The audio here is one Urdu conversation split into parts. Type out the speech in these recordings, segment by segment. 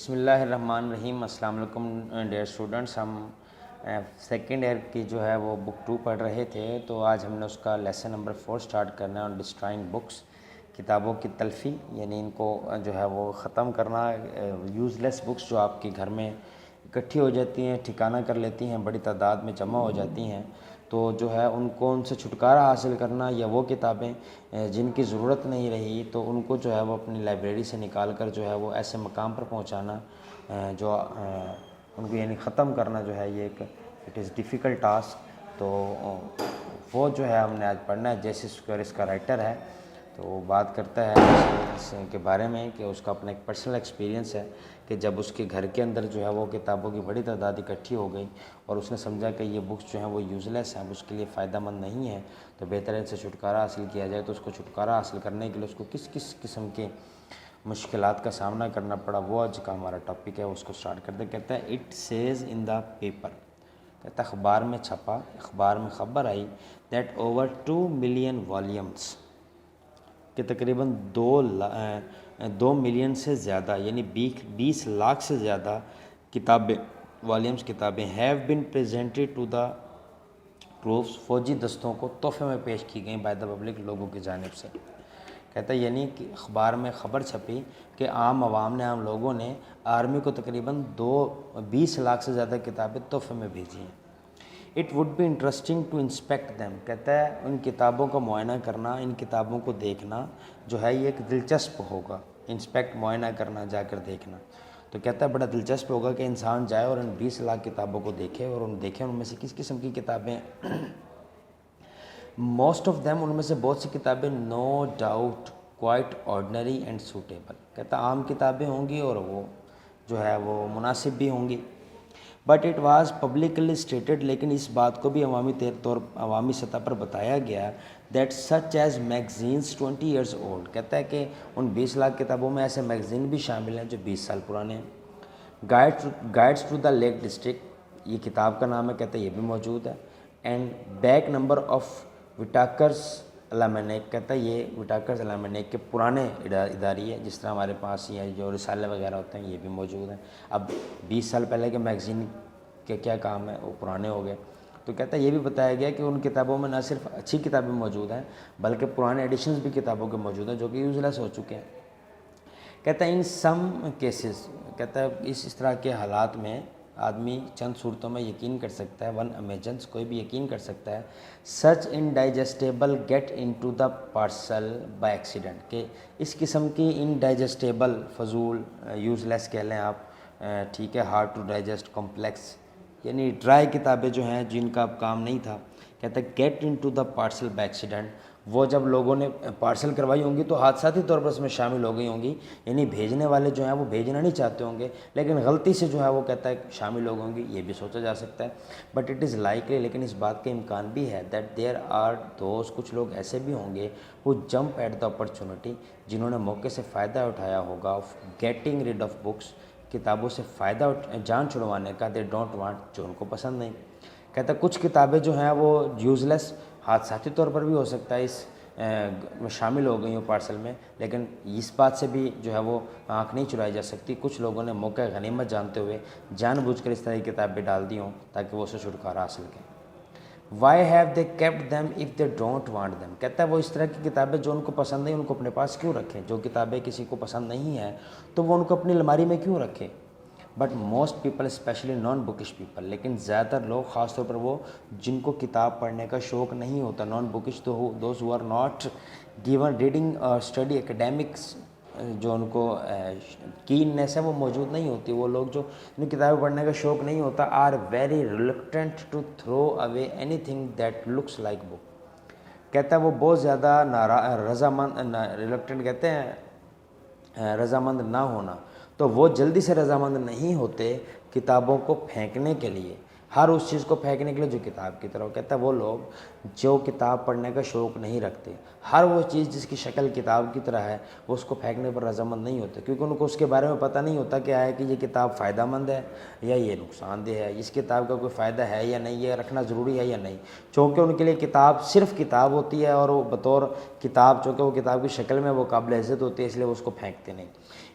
بسم اللہ الرحمن الرحیم۔ السلام علیکم ڈیئر اسٹوڈنٹس، ہم سیکنڈ ایئر کی جو ہے وہ بک 2 پڑھ رہے تھے، تو آج ہم نے اس کا لیسن نمبر 4 سٹارٹ کرنا ہے آن ڈسٹرائنگ بکس، کتابوں کی تلفی، یعنی ان کو جو ہے وہ ختم کرنا۔ یوز لیس بکس جو آپ کے گھر میں اکٹھی ہو جاتی ہیں، ٹھکانہ کر لیتی ہیں، بڑی تعداد میں جمع ہو جاتی ہیں، تو جو ہے ان سے چھٹکارا حاصل کرنا، یا وہ کتابیں جن کی ضرورت نہیں رہی تو ان کو جو ہے وہ اپنی لائبریری سے نکال کر جو ہے وہ ایسے مقام پر پہنچانا جو ان کو یعنی ختم کرنا جو ہے یہ ایک اٹ از ڈیفیکلٹ ٹاسک۔ تو وہ جو ہے ہم نے آج پڑھنا ہے۔ جیسے اسکوئر اس کا رائٹر ہے، تو وہ بات کرتا ہے اس کے بارے میں کہ اس کا اپنا ایک پرسنل ایکسپیرینس ہے کہ جب اس کے گھر کے اندر جو ہے وہ کتابوں کی بڑی تعداد اکٹھی ہو گئی اور اس نے سمجھا کہ یہ بکس جو ہیں وہ یوز لیس ہیں، اس کے لیے فائدہ مند نہیں ہے، تو بہتر ہے ان سے چھٹکارا حاصل کیا جائے۔ تو اس کو چھٹکارا حاصل کرنے کے لیے اس کو کس کس قسم کے مشکلات کا سامنا کرنا پڑا، وہ آج کا ہمارا ٹاپک ہے۔ اس کو سٹارٹ کرتے کہتا ہے it says in the paper, کہتا ہے اخبار میں چھپا، اخبار میں خبر آئی دیٹ اوور 2 ملین والیومس، کہ تقریباً 2 ملین سے زیادہ یعنی 20 لاکھ سے زیادہ کتابیں، والیومس کتابیں have been presented to the troops, فوجی دستوں کو تحفے میں پیش کی گئیں بائی دا پبلک، لوگوں کی جانب سے۔ کہتا ہے یعنی کہ اخبار میں خبر چھپی کہ عام عوام نے، عام لوگوں نے آرمی کو تقریباً 20 لاکھ سے زیادہ کتابیں تحفے میں بھیجی ہیں۔ It would be interesting to inspect them, کہتا ہے ان کتابوں کا معائنہ کرنا، ان کتابوں کو دیکھنا جو ہے یہ ایک دلچسپ ہوگا۔ انسپیکٹ معائنہ کرنا، جا کر دیکھنا، تو کہتا ہے بڑا دلچسپ ہوگا کہ انسان جائے اور ان 20 لاکھ کتابوں کو دیکھے اور دیکھیں ان میں سے کس قسم کی کتابیں ہیں۔ موسٹ آف دیم، ان میں سے بہت سی کتابیں no doubt quite ordinary and suitable, کہتا عام کتابیں ہوں گی اور وہ جو ہے وہ مناسب بھی ہوں گی۔ But it was publicly stated, لیکن اس بات کو بھی عوامی سطح پر بتایا گیا that such as magazines 20 years old, کہتا ہے کہ ان 20 لاکھ کتابوں میں ایسے میگزین بھی شامل ہیں جو 20 سال پرانے ہیں۔ Guides to the lake district, یہ کتاب کا نام ہے، کہتا ہے یہ بھی موجود ہے۔ اینڈ بیک نمبر آف وٹاکرز الامنیک، کہتا ہے یہ وٹاکرز الامنیک کے پرانے اداری ہے، جس طرح ہمارے پاس یہ جو رسالے وغیرہ ہوتے ہیں یہ بھی موجود ہیں۔ اب 20 سال پہلے کے میگزین کے کیا کام ہے، وہ پرانے ہو گئے۔ تو کہتا ہے یہ بھی بتایا گیا کہ ان کتابوں میں نہ صرف اچھی کتابیں موجود ہیں بلکہ پرانے ایڈیشنز بھی کتابوں کے موجود ہیں جو کہ یوز لیس ہو چکے ہیں۔ کہتا ہے ان سم کیسز، کہتا ہے اس طرح کے حالات میں آدمی چند صورتوں میں یقین کر سکتا ہے، ون امیجنس، کوئی بھی یقین کر سکتا ہے، سچ indigestible get into the parcel by accident, کہ اس قسم کی انڈائجسٹیبل، فضول، یوز لیس کہہ لیں آپ، ٹھیک ہے، ہارڈ ٹو ڈائجسٹ، کمپلیکس، یعنی ڈرائی کتابیں جو ہیں جن کا اب کام نہیں تھا، کہتا ہے get into the parcel by accident, وہ جب لوگوں نے پارسل کروائی ہوں گی تو حادثاتی طور پر اس میں شامل ہو گئی ہوں گی، یعنی بھیجنے والے جو ہیں وہ بھیجنا نہیں چاہتے ہوں گے لیکن غلطی سے جو ہے وہ کہتا ہے شامل ہو گئی ہوں گی، یہ بھی سوچا جا سکتا ہے۔ بٹ اٹ از لائکلی، لیکن اس بات کا امکان بھی ہے دیٹ دیر آر دوز، کچھ لوگ ایسے بھی ہوں گے ہو جمپ ایٹ دا اپرچونٹی، جنہوں نے موقع سے فائدہ اٹھایا ہوگا، of getting rid of books, کتابوں سے فائدہ جان چھڑوانے کا، دے ڈونٹ وانٹ، جو ان کو پسند نہیں۔ کہتا ہے کچھ کتابیں جو ہیں وہ یوز لیس، حادثاتی طور پر بھی ہو سکتا ہے اس میں شامل ہو گئی ہوں پارسل میں، لیکن اس بات سے بھی جو ہے وہ آنکھ نہیں چرائی جا سکتی، کچھ لوگوں نے موقع غنیمت جانتے ہوئے جان بوجھ کر اس طرح کی کتابیں ڈال دی ہوں تاکہ وہ اسے چھٹکارا حاصل کریں۔ Why have they kept them if they don't want them, کہتا ہے وہ اس طرح کی کتابیں جو ان کو پسند نہیں ان کو اپنے پاس کیوں رکھیں، جو کتابیں کسی کو پسند نہیں ہیں تو وہ ان کو اپنی الماری میں کیوں رکھیں۔ But most people especially non bookish people, لیکن زیادہ تر لوگ، خاص طور پر وہ جن کو کتاب پڑھنے کا شوق نہیں ہوتا، نان بکش، تو those who are not given reading اور اسٹڈی اکیڈیمکس، جو ان کو کیننیس ہے وہ موجود نہیں ہوتی، وہ لوگ جو انہیں کتابیں پڑھنے کا شوق نہیں ہوتا، are very reluctant to throw away anything that looks like book, کہتا ہے وہ بہت زیادہ رضامند، ریلکٹنٹ کہتے ہیں رضامند نہ ہونا، تو وہ جلدی سے رضامند نہیں ہوتے کتابوں کو پھینکنے کے لیے، ہر اس چیز کو پھینکنے کے لیے جو کتاب کی طرح ہو. کہتا ہے وہ لوگ جو کتاب پڑھنے کا شوق نہیں رکھتے, ہر وہ چیز جس کی شکل کتاب کی طرح ہے وہ اس کو پھینکنے پر رضامند نہیں ہوتے, کیونکہ ان کو اس کے بارے میں پتہ نہیں ہوتا کہ آیا کہ یہ کتاب فائدہ مند ہے یا یہ نقصان دہ ہے, اس کتاب کا کوئی فائدہ ہے یا نہیں, یہ رکھنا ضروری ہے یا نہیں. چونکہ ان کے لیے کتاب صرف کتاب ہوتی ہے, اور وہ بطور کتاب چونکہ وہ کتاب کی شکل میں وہ قابل عزت ہوتی ہے, اس لیے وہ اس کو پھینکتے نہیں.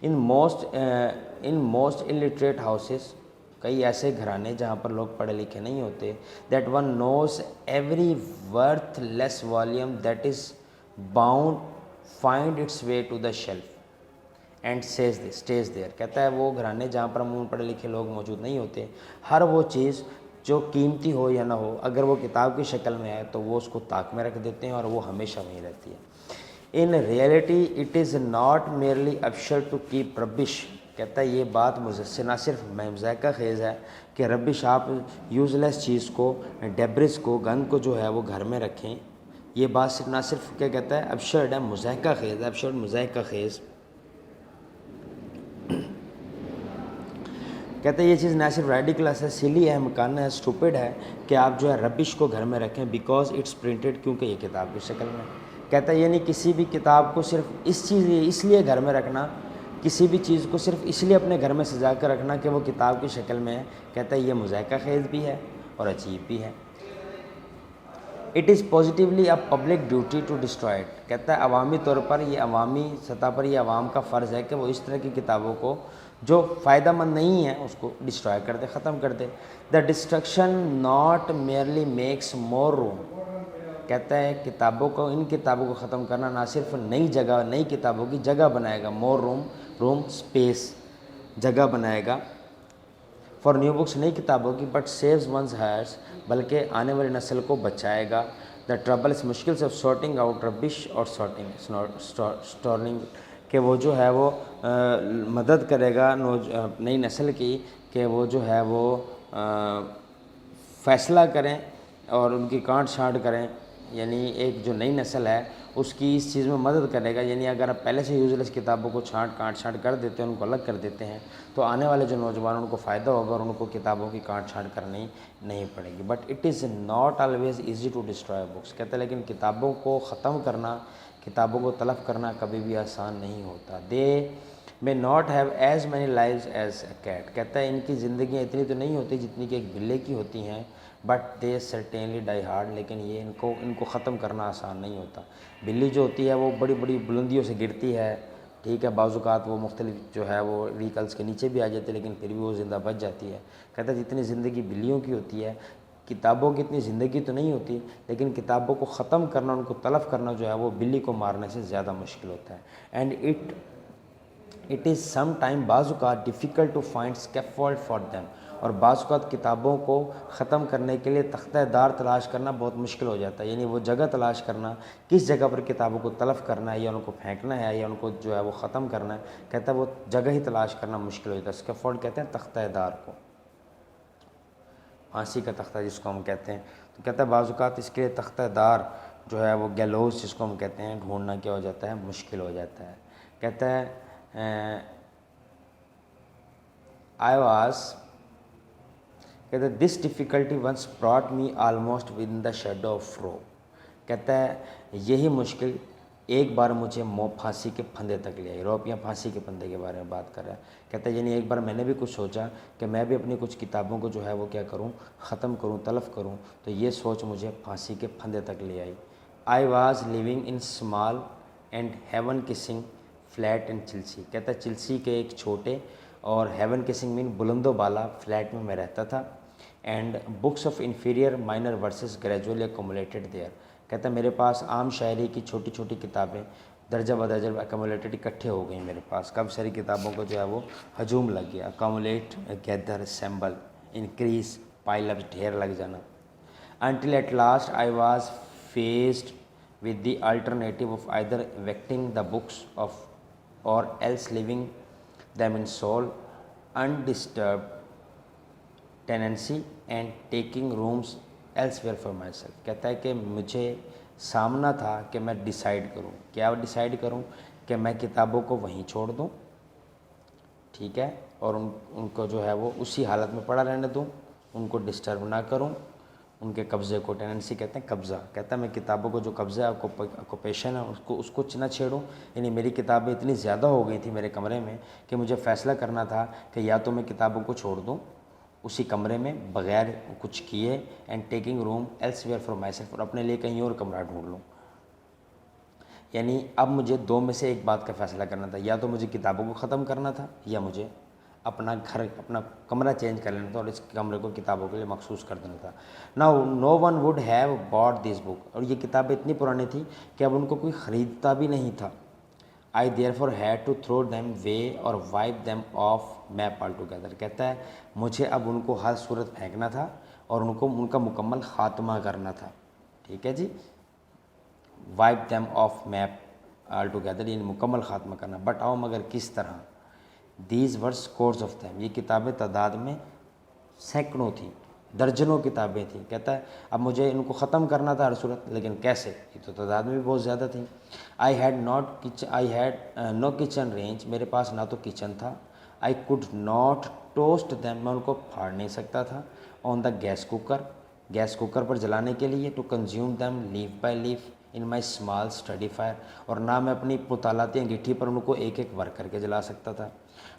ان موسٹ الٹریٹ ہاؤسز, کئی ایسے گھرانے جہاں پر لوگ پڑھے لکھے نہیں ہوتے, that one knows every worthless volume that is bound find its way to the shelf and stays there. کہتا ہے وہ گھرانے جہاں پر عموماً پڑھے لکھے لوگ موجود نہیں ہوتے, ہر وہ چیز جو قیمتی ہو یا نہ ہو, اگر وہ کتاب کی شکل میں ہے تو وہ اس کو طاق میں رکھ دیتے ہیں اور وہ ہمیشہ وہیں رہتی ہے. In reality it is not merely absurd to keep rubbish. کہتا ہے یہ بات مجھ سے نہ صرف مذائقہ خیز ہے کہ ربش, آپ یوز لیس چیز کو, ڈیبرس کو, گند کو جو ہے وہ گھر میں رکھیں. یہ بات نہ صرف کیا کہتا ہے ابشرڈ ہے, مذائقہ خیز ہے, ابشرڈ مذائقہ خیز. کہتے ہیں یہ چیز نہ صرف ریڈیکلس ہے, سلی ہے, مکانہ ہے, اسٹوپڈ ہے کہ آپ جو ہے ربش کو گھر میں رکھیں, بیکاز اٹس پرنٹڈ, کیونکہ یہ کتاب کی شکل میں. کہتا ہے یعنی کسی بھی کتاب کو صرف اس لیے گھر میں رکھنا, کسی بھی چیز کو صرف اس لیے اپنے گھر میں سجا کر رکھنا کہ وہ کتاب کی شکل میں ہے, کہتا ہے یہ مذائقہ خیز بھی ہے اور عجیب بھی ہے. It is positively a public duty to destroy it. کہتا ہے عوامی طور پر, یہ عوامی سطح پر یہ عوام کا فرض ہے کہ وہ اس طرح کی کتابوں کو جو فائدہ مند نہیں ہے اس کو ڈسٹرائے کر دے, ختم کر دے. The destruction not merely makes more room. کہتا ہے کتابوں کو, ان کتابوں کو ختم کرنا نہ صرف نئی جگہ, نئی کتابوں کی جگہ بنائے گا, مور روم اسپیس, جگہ بنائے گا فار نیو بکس, نئی کتابوں کی, بٹ سیوز ونز ہائرس, بلکہ آنے والی نسل کو بچائے گا. دا ٹربل اس مشکل سے سارٹنگ آؤٹ ربش اور اسٹورنگ, کہ وہ جو ہے وہ مدد کرے گا نئی نسل کی کہ وہ جو ہے وہ فیصلہ کریں اور ان کی کانٹ چھانٹ کریں. یعنی ایک جو نئی نسل ہے اس کی اس چیز میں مدد کرے گا. یعنی اگر آپ پہلے سے یوزلیس کتابوں کو کانٹ چھانٹ کر دیتے ہیں, ان کو الگ کر دیتے ہیں, تو آنے والے جو نوجوان ان کو فائدہ ہوگا اور ان کو کتابوں کی کانٹ چھانٹ کرنی نہیں پڑے گی. But it is not always easy to destroy books. کہتے ہیں لیکن کتابوں کو ختم کرنا, کتابوں کو تلف کرنا کبھی بھی آسان نہیں ہوتا. دے may not have as many lives as a cat. کہتا ہے ان کی زندگیاں اتنی تو نہیں ہوتی جتنی کہ ایک بلے کی ہوتی ہیں, but they certainly die hard. لیکن یہ ان کو ختم کرنا آسان نہیں ہوتا. بلی جو ہوتی ہے وہ بڑی بڑی بلندیوں سے گرتی ہے, ٹھیک ہے, بعض اوقات وہ مختلف جو ہے وہ ویکلس کے نیچے بھی آ جاتے ہیں, لیکن پھر بھی وہ زندہ بچ جاتی ہے. کہتا ہے جتنی زندگی بلیوں کی ہوتی ہے, کتابوں کی اتنی زندگی تو نہیں ہوتی, لیکن کتابوں کو ختم کرنا, ان کو تلف کرنا جو ہے وہ بلی کو مارنے سے زیادہ مشکل ہوتا ہے. And it is some time, بعض اوقات difficult to find scaffold for them, اور بعض اوقات کتابوں کو ختم کرنے کے لیے تختہ دار تلاش کرنا بہت مشکل ہو جاتا ہے. یعنی وہ جگہ تلاش کرنا, کس جگہ پر کتابوں کو تلف کرنا ہے یا ان کو پھینکنا ہے یا ان کو جو ہے وہ ختم کرنا ہے. کہتا ہے وہ جگہ ہی تلاش کرنا مشکل ہو جاتا ہے. اسکیفولڈ کہتے ہیں تختہ دار کو, پھانسی کا تختہ جس کو ہم کہتے ہیں. تو کہتا ہے بعض اوقات اس کے لیے تختہ دار جو ہے وہ گیلوز جس کو ہم کہتے ہیں, ڈھونڈنا کیا ہو جاتا ہے, مشکل ہو جاتا ہے. کہتا ہے I was, کہتا ہے this difficulty once brought me almost within the shadow of rope. کہتا ہے یہی مشکل ایک بار مجھے پھانسی کے پھندے تک لے آئی. روپ یا پھانسی کے پھندے کے بارے میں بات کر رہا ہے. کہتا ہے یعنی ایک بار میں نے بھی کچھ سوچا کہ میں بھی اپنی کچھ کتابوں کو جو ہے وہ کیا کروں, ختم کروں, تلف کروں, تو یہ سوچ مجھے پھانسی کے پھندے تک لے آئی. I was living in small and heaven kissing flat in Chelsea. کہتا ہے چلسی کے ایک چھوٹے اور ہیون کسنگ مین بلند و بالا فلیٹ میں رہتا تھا. And books of inferior minor verses gradually accumulated there. کہتا ہے میرے پاس عام شاعری کی چھوٹی چھوٹی کتابیں درجہ بدرجہ ایکومولیٹڈ اکٹھے ہو گئیں میرے پاس. کب ساری کتابوں کو جو ہے وہ ہجوم لگ گیا. Accumulate, gather, assemble, increase, pile up, ڈھیر لگ جانا. Until at last I was faced with the alternative of either evicting the books of or else leaving them in sole undisturbed tenancy and taking rooms elsewhere for myself. کہتا ہے کہ مجھے سامنا تھا کہ میں ڈیسائیڈ کروں. کیا ڈیسائیڈ کروں؟ کہ میں کتابوں کو وہیں چھوڑ دوں, ٹھیک ہے, اور ان کو جو ہے وہ اسی حالت میں پڑا رہنے دوں, ان کو ڈسٹرب نہ کروں، ان کے قبضے کو، ٹیننسی کہتے ہیں قبضہ، کہتا ہے میں کتابوں کو جو قبضہ ہے آکوپیشن ہے اس کو نہ چھیڑوں. یعنی میری کتابیں اتنی زیادہ ہو گئی تھی میرے کمرے میں کہ مجھے فیصلہ کرنا تھا کہ یا تو میں کتابوں کو چھوڑ دوں اسی کمرے میں بغیر کچھ کیے، and taking room elsewhere for myself, اور اپنے لیے کہیں اور کمرہ ڈھونڈ لوں. یعنی اب مجھے دو میں سے ایک بات کا فیصلہ کرنا تھا، یا تو مجھے کتابوں کو ختم کرنا تھا یا مجھے اپنا گھر، اپنا کمرہ چینج کر لینا تھا اور اس کمرے کو کتابوں کے لیے مخصوص کر دینا تھا. نو ون ووڈ ہیو باٹ دس بک، اور یہ کتابیں اتنی پرانی تھی کہ اب ان کو کوئی خریدتا بھی نہیں تھا. I therefore had to throw them way اور wipe them off map altogether, کہتا ہے مجھے اب ان کو ہر صورت پھینکنا تھا اور ان کا مکمل خاتمہ کرنا تھا. ٹھیک ہے جی، wipe them off map altogether یعنی مکمل خاتمہ کرنا. بٹ آؤ مگر کس طرح، these worse curse of them, یہ کتابیں تعداد میں سینکڑوں تھیں، درجنوں کتابیں تھیں. کہتا ہے اب مجھے ان کو ختم کرنا تھا ہر صورت، لیکن کیسے، یہ تو تعداد میں بھی بہت زیادہ تھیں. I had no kitchen range, میرے پاس نہ تو کچن تھا. I could not toast them, میں ان کو پھاڑ نہیں سکتا تھا. آن دا گیس کوکر پر جلانے کے لیے. To consume them leaf by leaf in my small study fire, اور نہ میں اپنی مطالعاتی انگیٹھی پر ان کو ایک ایک ورک کر کے جلا سکتا تھا.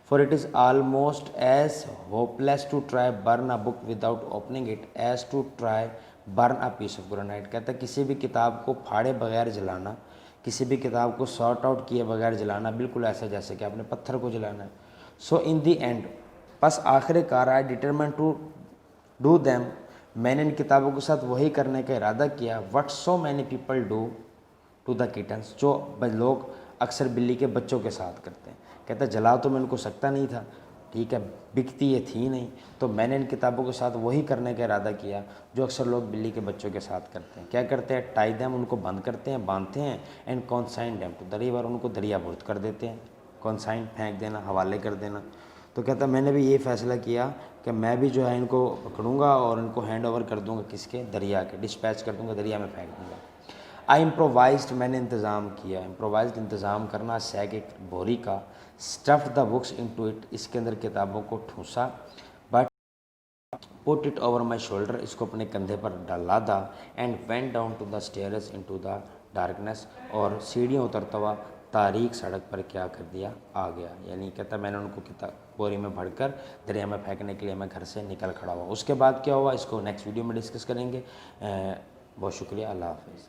For it is almost as hopeless to try burn a book without opening it as to try burn a piece of granite. کہتا ہے کسی بھی کتاب کو پھاڑے بغیر جلانا، کسی بھی کتاب کو سارٹ آؤٹ کیے بغیر جلانا بالکل ایسا جیسے کہ آپ نے پتھر کو جلانا ہے. سو ان دی اینڈ، بس آخر کار آئی ڈیٹرمن ٹو ڈو دیم، میں نے ان کتابوں کے ساتھ وہی کرنے کا ارادہ کیا what so many people do to the kittens, جو لوگ اکثر بلی کے بچوں کے ساتھ کرتے ہیں. کہتا ہے جلا تو میں ان کو سکتا نہیں تھا، ٹھیک ہے، بکتی یہ تھی نہیں، تو میں نے ان کتابوں کے ساتھ وہی کرنے کا ارادہ کیا جو اکثر لوگ بلی کے بچوں کے ساتھ کرتے ہیں. کیا کرتے ہیں، ٹائی دیم، ان کو بند کرتے ہیں، باندھتے ہیں، and consign them to the river, ان کو دریا برد کر دیتے ہیں. کونسائن پھینک دینا، حوالے کر دینا. تو کہتا ہے میں نے بھی یہ فیصلہ کیا کہ میں بھی جو ہے ان کو پکڑوں گا اور ان کو ہینڈ اوور کر دوں گا کس کے، دریا کے، ڈسپیچ کر دوں گا، دریا میں پھینک دوں گا. آئی امپرووائزڈ، میں نے انتظام کیا، امپرووائزڈ انتظام کرنا، سیگ ایک بوری کا، stuffed the books into it, اس کے اندر کتابوں کو ٹھونسا، but put it over my shoulder, اس کو اپنے کندھے پر ڈالا دا، and went down to the stairs into the darkness, اور سیڑھیوں اترتا ہوا تاریک سڑک پر کیا کر دیا، آ گیا. یعنی کہتا ہے میں نے ان کو بوری میں بھر کر دریا میں پھینکنے کے لیے میں گھر سے نکل کھڑا ہوا. اس کے بعد کیا ہوا اس کو نیکسٹ ویڈیو میں ڈسکس کریں گے. بہت شکریہ، اللہ حافظ.